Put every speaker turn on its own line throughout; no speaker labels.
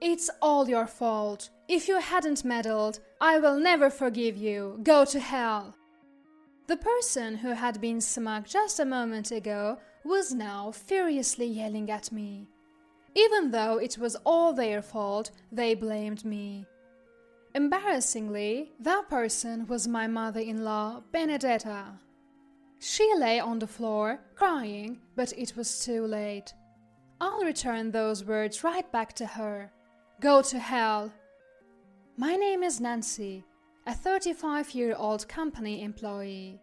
It's all your fault. If you hadn't meddled, I will never forgive you. Go to hell. The person who had been smug just a moment ago was now furiously yelling at me. Even though it was all their fault, they blamed me. Embarrassingly, that person was my mother-in-law, Benedetta. She lay on the floor, crying, but it was too late. I'll return those words right back to her. Go to hell. My name is Nancy, a 35-year-old company employee.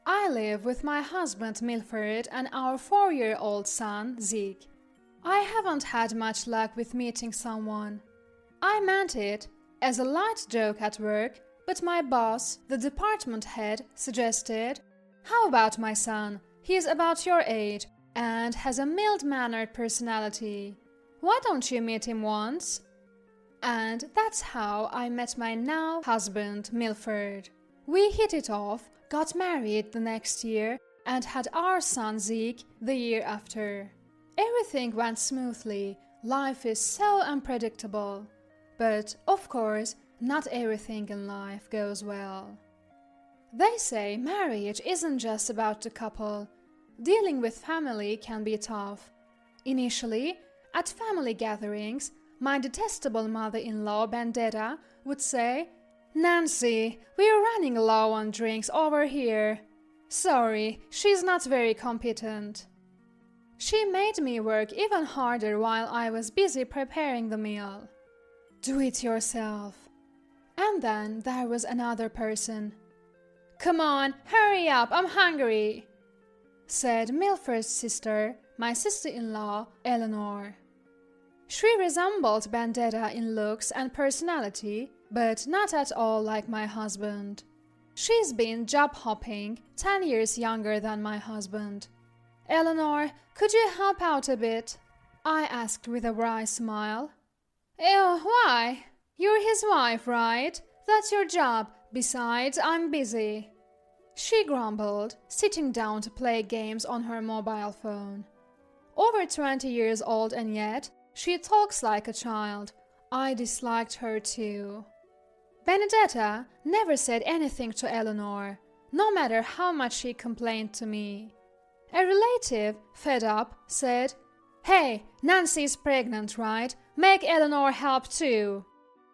I live with my husband Milford and our 4-year-old son Zeke. I haven't had much luck with meeting someone. I meant it as a light joke at work, but my boss, the department head, suggested, "How about my son? He is about your age and has a mild-mannered personality. Why don't you meet him once?" And that's how I met my now husband, Milford. We hit it off, got married the next year, and had our son Zeke the year after. Everything went smoothly. Life is so unpredictable. But, of course, not everything in life goes well. They say marriage isn't just about the couple. Dealing with family can be tough. Initially, at family gatherings, my detestable mother-in-law Benedetta would say, "Nancy, we're running low on drinks over here. Sorry, she's not very competent." She made me work even harder while I was busy preparing the meal. Do it yourself. And then there was another person. "Come on, hurry up, I'm hungry," said Milford's sister, my sister-in-law, Eleanor. She resembled Benedetta in looks and personality, but not at all like my husband. She's been job-hopping, 10 years younger than my husband. "Eleanor, could you help out a bit?" I asked with a wry smile. "Ew, why? You're his wife, right? That's your job. Besides, I'm busy," she grumbled, sitting down to play games on her mobile phone. Over 20 years old and yet, she talks like a child. I disliked her too. Benedetta never said anything to Eleanor, no matter how much she complained to me. A relative, fed up, said, "Hey, Nancy's pregnant, right? Make Eleanor help too."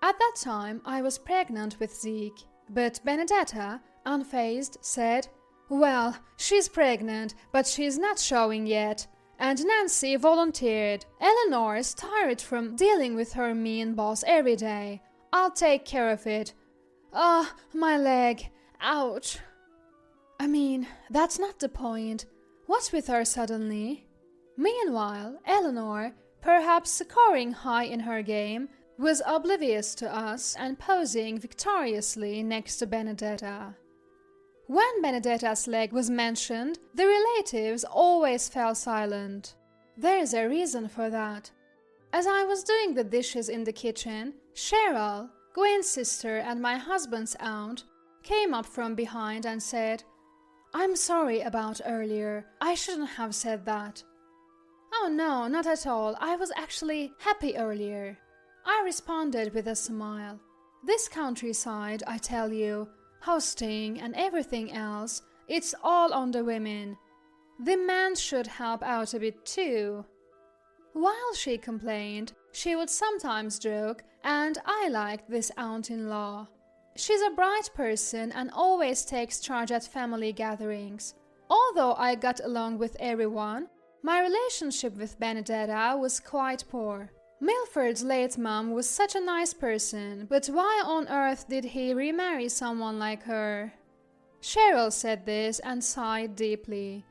At that time, I was pregnant with Zeke, but Benedetta, unfazed, said, "Well, she's pregnant, but she's not showing yet." And Nancy volunteered. "Eleanor's tired from dealing with her mean boss every day. I'll take care of it." "Oh, my leg. Ouch." I mean, that's not the point. What's with her suddenly? Meanwhile, Eleanor, perhaps scoring high in her game, was oblivious to us and posing victoriously next to Benedetta. When Benedetta's leg was mentioned, the relatives always fell silent. There's a reason for that. As I was doing the dishes in the kitchen, Cheryl, Gwen's sister and my husband's aunt, came up from behind and said, "I'm sorry about earlier. I shouldn't have said that." "Oh no, not at all. I was actually happy earlier," I responded with a smile. This countryside, I tell you, hosting and everything else, it's all on the women. The men should help out a bit too. While she complained, she would sometimes joke, and I liked this aunt-in-law. She's a bright person and always takes charge at family gatherings. Although I got along with everyone, my relationship with Benedetta was quite poor. Milford's late mom was such a nice person, but why on earth did he remarry someone like her? Cheryl said this and sighed deeply.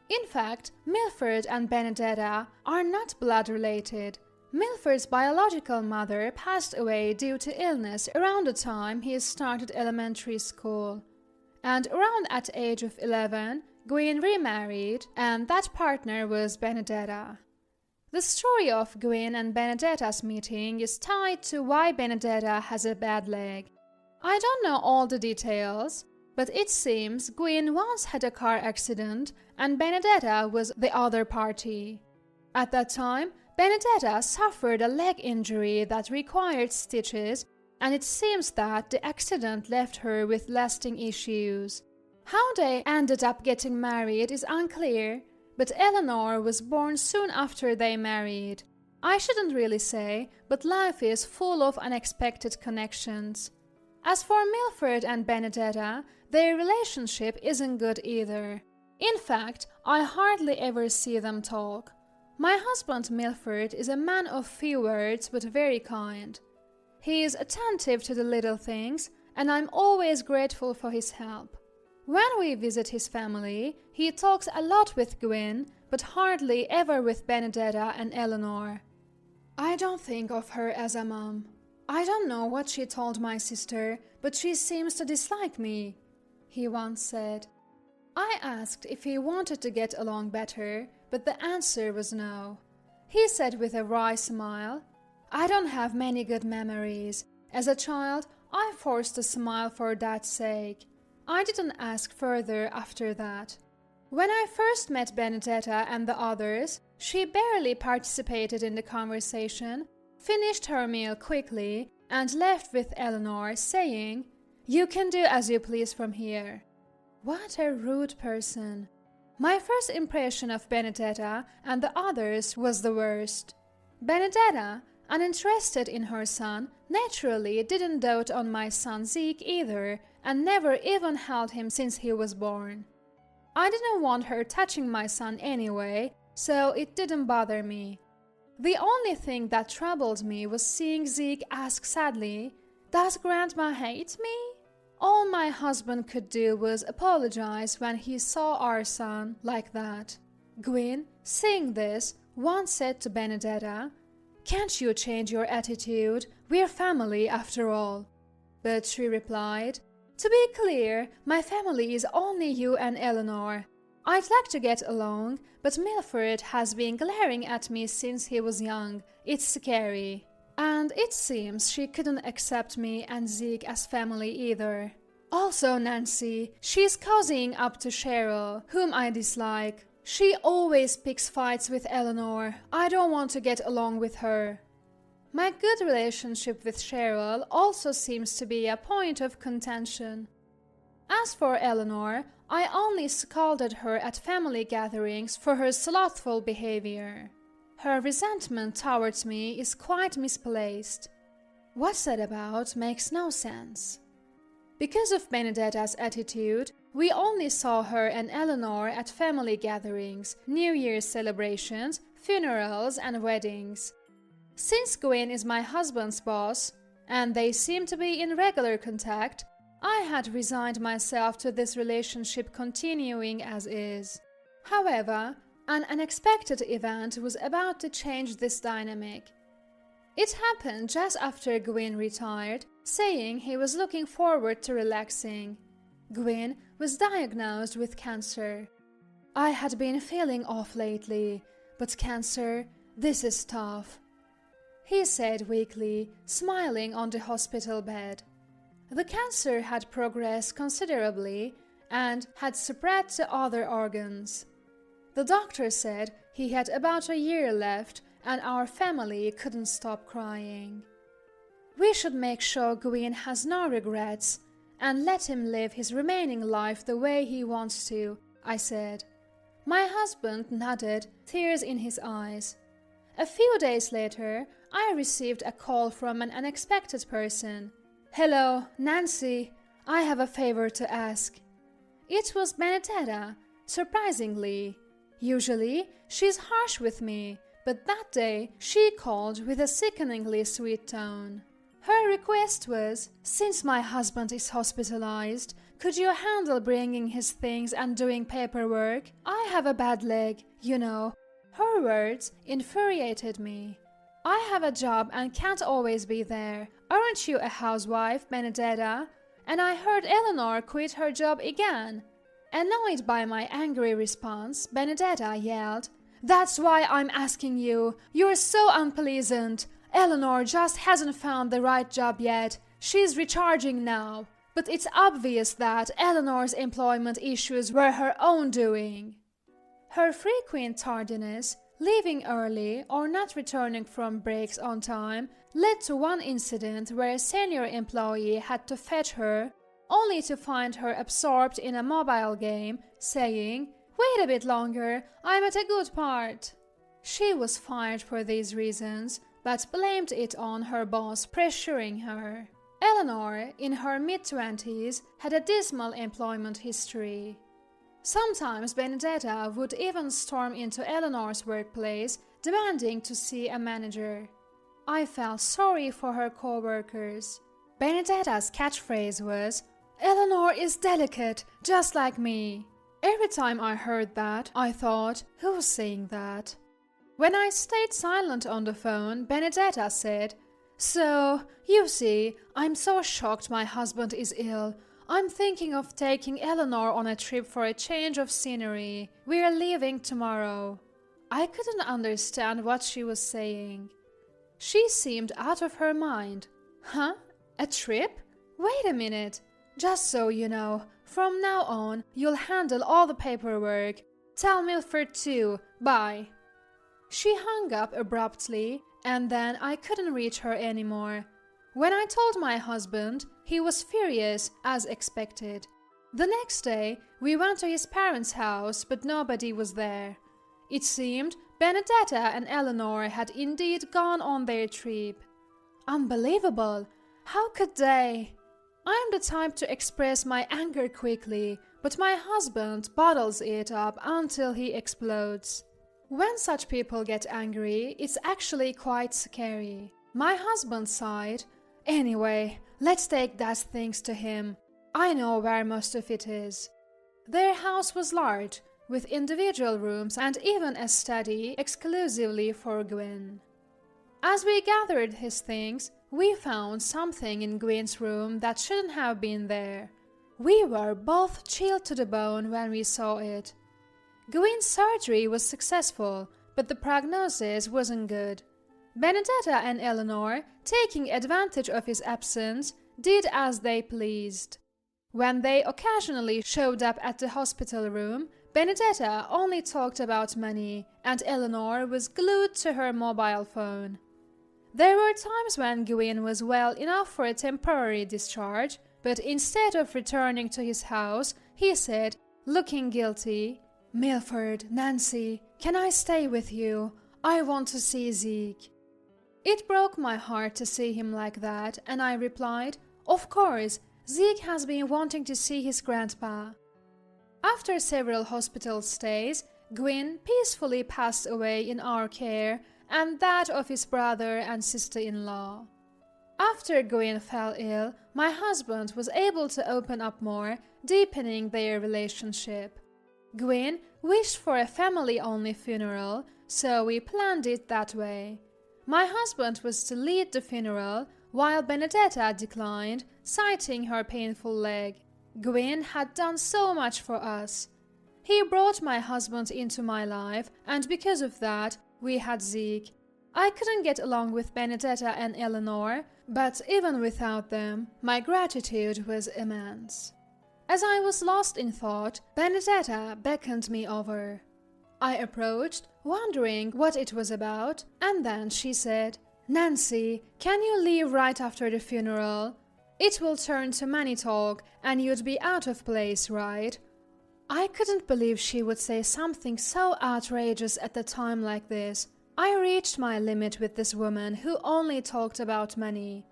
In fact, Milford and Benedetta are not blood related. Milford's biological mother passed away due to illness around the time he started elementary school. And around at the age of 11, Gwen remarried, and that partner was Benedetta. The story of Gwen and Benedetta's meeting is tied to why Benedetta has a bad leg. I don't know all the details, but it seems Gwen once had a car accident and Benedetta was the other party. At that time, Benedetta suffered a leg injury that required stitches, and it seems that the accident left her with lasting issues. How they ended up getting married is unclear, but Eleanor was born soon after they married. I shouldn't really say, but life is full of unexpected connections. As for Milford and Benedetta, their relationship isn't good either. In fact, I hardly ever see them talk. My husband Milford is a man of few words but very kind. He is attentive to the little things, and I'm always grateful for his help. When we visit his family, he talks a lot with Gwyn, but hardly ever with Benedetta and Eleanor. I don't think of her as a mom. I don't know what she told my sister, but she seems to dislike me, he once said. I asked if he wanted to get along better, but the answer was no. He said with a wry smile, I don't have many good memories. As a child, I forced a smile for that sake. I didn't ask further after that. When I first met Benedetta and the others, she barely participated in the conversation, finished her meal quickly, and left with Eleanor, saying, You can do as you please from here. What a rude person. My first impression of Benedetta and the others was the worst. Benedetta, uninterested in her son, naturally didn't dote on my son Zeke either, and never even held him since he was born. I didn't want her touching my son anyway, so it didn't bother me. The only thing that troubled me was seeing Zeke ask sadly, Does Grandma hate me? All my husband could do was apologize when he saw our son like that. Gwyn, seeing this, once said to Benedetta, Can't you change your attitude? We're family after all. But she replied, To be clear, my family is only you and Eleanor. I'd like to get along, but Milford has been glaring at me since he was young. It's scary. And it seems she couldn't accept me and Zeke as family either. Also Nancy, she's cozying up to Cheryl, whom I dislike. She always picks fights with Eleanor. I don't want to get along with her. My good relationship with Cheryl also seems to be a point of contention. As for Eleanor, I only scolded her at family gatherings for her slothful behavior. Her resentment towards me is quite misplaced. What's that about makes no sense. Because of Benedetta's attitude, we only saw her and Eleanor at family gatherings, New Year's celebrations, funerals, and weddings. Since Gwyn is my husband's boss, and they seem to be in regular contact, I had resigned myself to this relationship continuing as is. However, an unexpected event was about to change this dynamic. It happened just after Gwyn retired, saying he was looking forward to relaxing. Gwyn was diagnosed with cancer. I had been feeling off lately, but cancer, this is tough, he said weakly, smiling on the hospital bed. The cancer had progressed considerably and had spread to other organs. The doctor said he had about a year left and our family couldn't stop crying. We should make sure Gwyn has no regrets and let him live his remaining life the way he wants to, I said. My husband nodded, tears in his eyes. A few days later, I received a call from an unexpected person. Hello, Nancy. I have a favor to ask. It was Benedetta, surprisingly. Usually, she's harsh with me, but that day she called with a sickeningly sweet tone. Her request was, since my husband is hospitalized, could you handle bringing his things and doing paperwork? I have a bad leg, you know. Her words infuriated me. I have a job and can't always be there. Aren't you a housewife, Benedetta? And I heard Eleanor quit her job again. Annoyed by my angry response, Benedetta yelled, That's why I'm asking you. You're so unpleasant. Eleanor just hasn't found the right job yet. She's recharging now. But it's obvious that Eleanor's employment issues were her own doing. Her frequent tardiness Leaving early or not returning from breaks on time led to one incident where a senior employee had to fetch her, only to find her absorbed in a mobile game, saying, "Wait a bit longer, I'm at a good part." She was fired for these reasons, but blamed it on her boss pressuring her. Eleanor, in her mid-20s, had a dismal employment history. Sometimes Benedetta would even storm into Eleanor's workplace, demanding to see a manager. I felt sorry for her co-workers. Benedetta's catchphrase was, "Eleanor is delicate, just like me." Every time I heard that, I thought, who's saying that? When I stayed silent on the phone, Benedetta said, "So, you see, I'm so shocked my husband is ill. I'm thinking of taking Eleanor on a trip for a change of scenery. We're leaving tomorrow." I couldn't understand what she was saying. She seemed out of her mind. Huh? A trip? Wait a minute. Just so you know, from now on, you'll handle all the paperwork. Tell Milford too. Bye. She hung up abruptly, and then I couldn't reach her anymore. When I told my husband, he was furious, as expected. The next day, we went to his parents' house, but nobody was there. It seemed Benedetta and Eleanor had indeed gone on their trip. Unbelievable! How could they? I'm the type to express my anger quickly, but my husband bottles it up until he explodes. When such people get angry, it's actually quite scary. My husband sighed, "Anyway, let's take that things to him. I know where most of it is." Their house was large, with individual rooms and even a study exclusively for Gwyn. As we gathered his things, we found something in Gwyn's room that shouldn't have been there. We were both chilled to the bone when we saw it. Gwyn's surgery was successful, but the prognosis wasn't good. Benedetta and Eleanor, taking advantage of his absence, did as they pleased. When they occasionally showed up at the hospital room, Benedetta only talked about money, and Eleanor was glued to her mobile phone. There were times when Gwyn was well enough for a temporary discharge, but instead of returning to his house, he said, looking guilty, "Milford, Nancy, can I stay with you? I want to see Zeke." It broke my heart to see him like that, and I replied, "Of course, Zeke has been wanting to see his grandpa." After several hospital stays, Gwyn peacefully passed away in our care and that of his brother and sister-in-law. After Gwyn fell ill, my husband was able to open up more, deepening their relationship. Gwyn wished for a family-only funeral, so we planned it that way. My husband was to lead the funeral, while Benedetta declined, citing her painful leg. Gwyn had done so much for us. He brought my husband into my life, and because of that, we had Zeke. I couldn't get along with Benedetta and Eleanor, but even without them, my gratitude was immense. As I was lost in thought, Benedetta beckoned me over. I approached, wondering what it was about, and then she said, "Nancy, can you leave right after the funeral? It will turn to money talk, and you'd be out of place, right?" I couldn't believe she would say something so outrageous at a time like this. I reached my limit with this woman who only talked about money.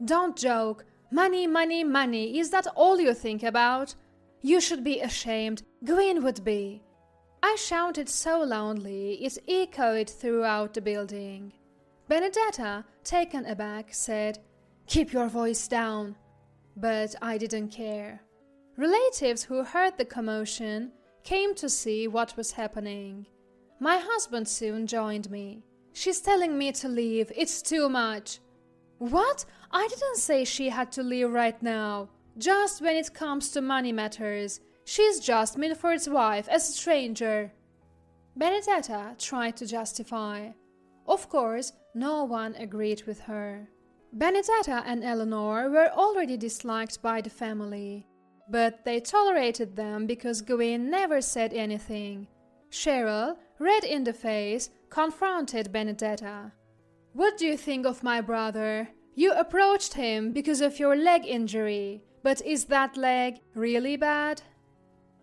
"Don't joke. Money, money, money. Is that all you think about? You should be ashamed. Gwyn would be." I shouted so loudly it echoed throughout the building. Benedetta, taken aback, said, "Keep your voice down." But I didn't care. Relatives who heard the commotion came to see what was happening. My husband soon joined me. "She's telling me to leave. It's too much." "What? I didn't say she had to leave right now. Just when it comes to money matters. She's just Milford's wife, a stranger." Benedetta tried to justify. Of course, no one agreed with her. Benedetta and Eleanor were already disliked by the family, but they tolerated them because Gwyn never said anything. Cheryl, red in the face, confronted Benedetta. "What do you think of my brother? You approached him because of your leg injury, but is that leg really bad?"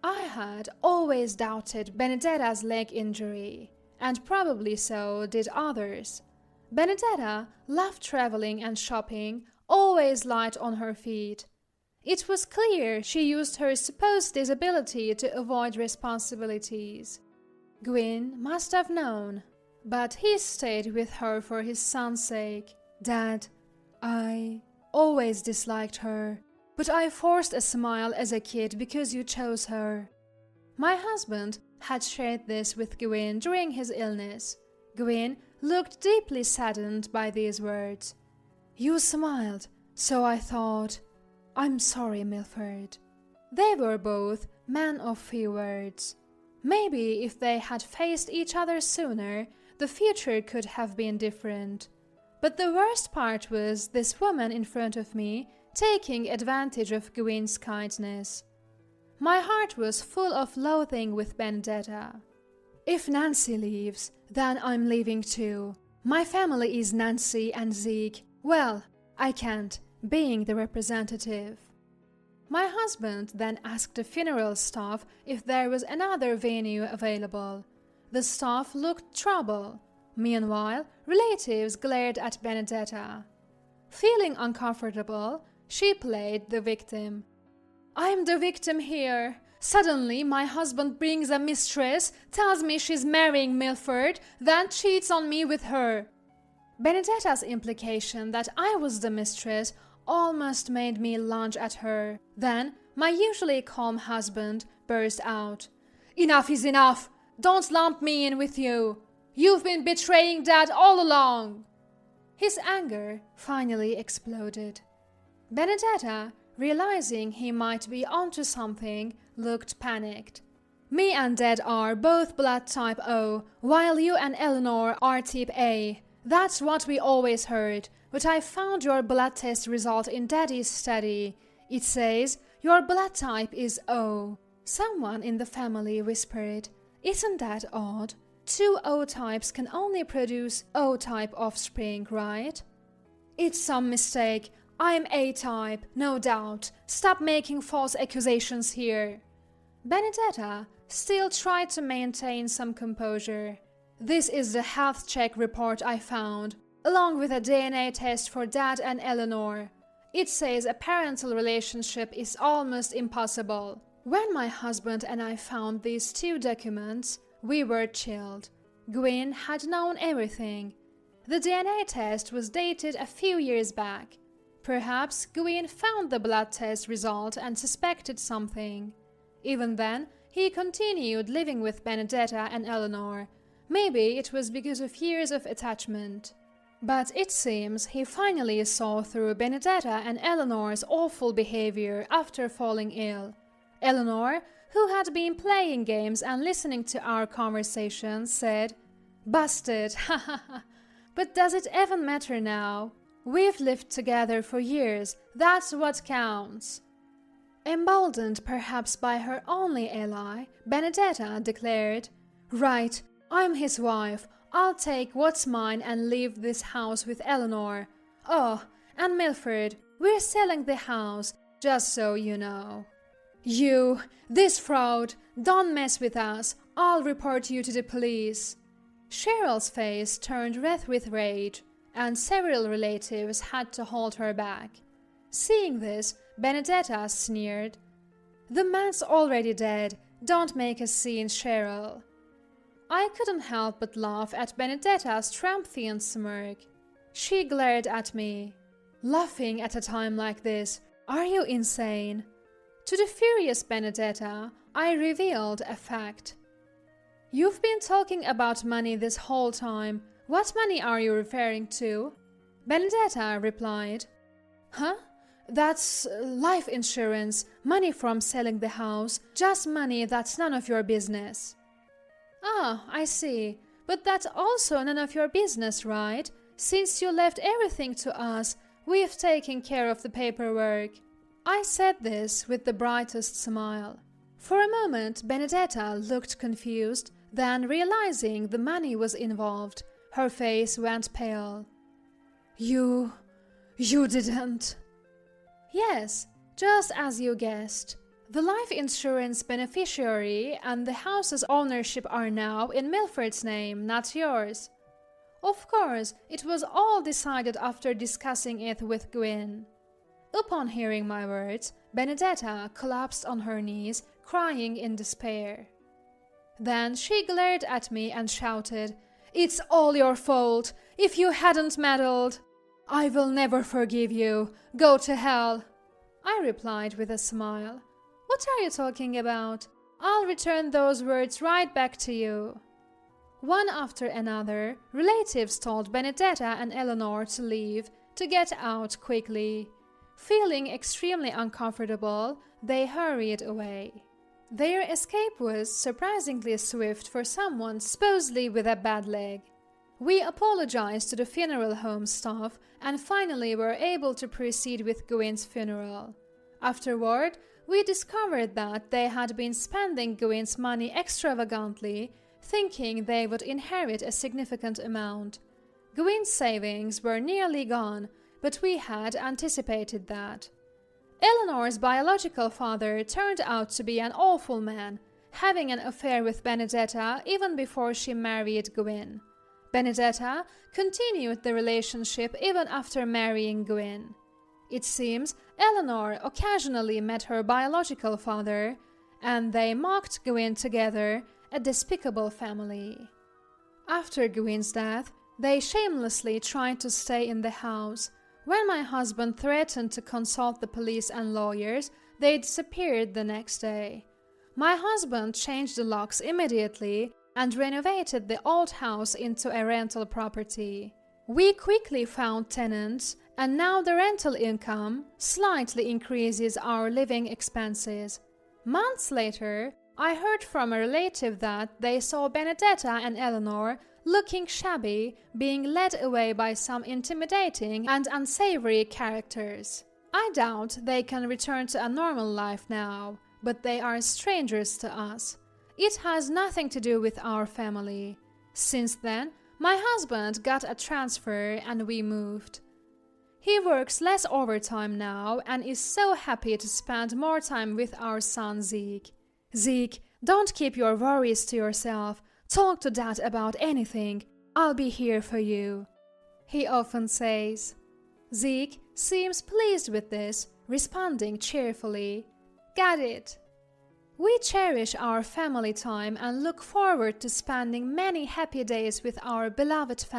I had always doubted Benedetta's leg injury, and probably so did others. Benedetta loved traveling and shopping, always light on her feet. It was clear she used her supposed disability to avoid responsibilities. Gwyn must have known, but he stayed with her for his son's sake. "Dad, I always disliked her, but I forced a smile as a kid because you chose her." My husband had shared this with Gwyn during his illness. Gwyn looked deeply saddened by these words. "You smiled, so I thought. I'm sorry, Milford." They were both men of few words. Maybe if they had faced each other sooner, the future could have been different. But the worst part was this woman in front of me taking advantage of Gwyn's kindness. My heart was full of loathing with Benedetta. "If Nancy leaves, then I'm leaving too. My family is Nancy and Zeke. Well, I can't, being the representative." My husband then asked the funeral staff if there was another venue available. The staff looked troubled. Meanwhile, relatives glared at Benedetta. Feeling uncomfortable, she played the victim. "I'm the victim here. Suddenly, my husband brings a mistress, tells me she's marrying Milford, then cheats on me with her." Benedetta's implication that I was the mistress almost made me lunge at her. Then, my usually calm husband burst out. "Enough is enough! Don't lump me in with you! You've been betraying Dad all along!" His anger finally exploded. Benedetta, realizing he might be onto something, looked panicked. "Me and Dad are both blood type O, while you and Eleanor are type A. That's what we always heard, but I found your blood test result in Daddy's study. It says your blood type is O." Someone in the family whispered, "Isn't that odd? 2 O types can only produce O type offspring, right?" "It's some mistake. I'm A type, no doubt. Stop making false accusations here." Benedetta still tried to maintain some composure. "This is the health check report I found, along with a DNA test for Dad and Eleanor. It says a parental relationship is almost impossible." When my husband and I found these 2 documents, we were chilled. Gwyn had known everything. The DNA test was dated a few years back. Perhaps Gwyn found the blood test result and suspected something. Even then, he continued living with Benedetta and Eleanor. Maybe it was because of years of attachment. But it seems he finally saw through Benedetta and Eleanor's awful behavior after falling ill. Eleanor, who had been playing games and listening to our conversations, said, "Busted, ha ha ha. But does it even matter now? We've lived together for years, that's what counts." Emboldened perhaps by her only ally, Benedetta declared, "Right, I'm his wife. I'll take what's mine and leave this house with Eleanor. Oh, and Milford, we're selling the house, just so you know." "You, this fraud, don't mess with us. I'll report you to the police." Cheryl's face turned red with rage, and several relatives had to hold her back. Seeing this, Benedetta sneered, "The man's already dead. Don't make a scene, Cheryl." I couldn't help but laugh at Benedetta's triumphant smirk. She glared at me. "Laughing at a time like this? Are you insane?" To the furious Benedetta, I revealed a fact. "You've been talking about money this whole time. What money are you referring to?" Benedetta replied, "Huh? That's life insurance, money from selling the house, just money that's none of your business." "Ah, I see. But that's also none of your business, right? Since you left everything to us, we've taken care of the paperwork." I said this with the brightest smile. For a moment, Benedetta looked confused, Then, realizing the money was involved, her face went pale. You didn't? Yes, just as you guessed. The life insurance beneficiary and the house's ownership are now in Milford's name, not yours. Of course, it was all decided after discussing it with Gwyn. Upon hearing my words, Benedetta collapsed on her knees, crying in despair. Then she glared at me and shouted, "It's all your fault! If you hadn't meddled! I will never forgive you! Go to hell!" I replied with a smile, "What are you talking about? I'll return those words right back to you." One after another, relatives told Benedetta and Eleanor to leave, to get out quickly. Feeling extremely uncomfortable, they hurried away. Their escape was surprisingly swift for someone supposedly with a bad leg. We apologized to the funeral home staff and finally were able to proceed with Gwyn's funeral. Afterward, we discovered that they had been spending Gwyn's money extravagantly, thinking they would inherit a significant amount. Gwyn's savings were nearly gone, but we had anticipated that. Eleanor's biological father turned out to be an awful man, having an affair with Benedetta even before she married Gwyn. Benedetta continued the relationship even after marrying Gwyn. It seems Eleanor occasionally met her biological father, and they mocked Gwyn together, a despicable family. After Gwyn's death, they shamelessly tried to stay in the house. When my husband threatened to consult the police and lawyers, they disappeared the next day. My husband changed the locks immediately and renovated the old house into a rental property. We quickly found tenants, and now the rental income slightly increases our living expenses. Months later, I heard from a relative that they saw Benedetta and Eleanor looking shabby, being led away by some intimidating and unsavory characters. I doubt they can return to a normal life now, but they are strangers to us. It has nothing to do with our family. Since then, my husband got a transfer and we moved. He works less overtime now and is so happy to spend more time with our son Zeke. Zeke, don't keep your worries to yourself. Talk to Dad about anything. I'll be here for you, he often says. Zeke seems pleased with this, responding cheerfully, "Got it." We cherish our family time and look forward to spending many happy days with our beloved family.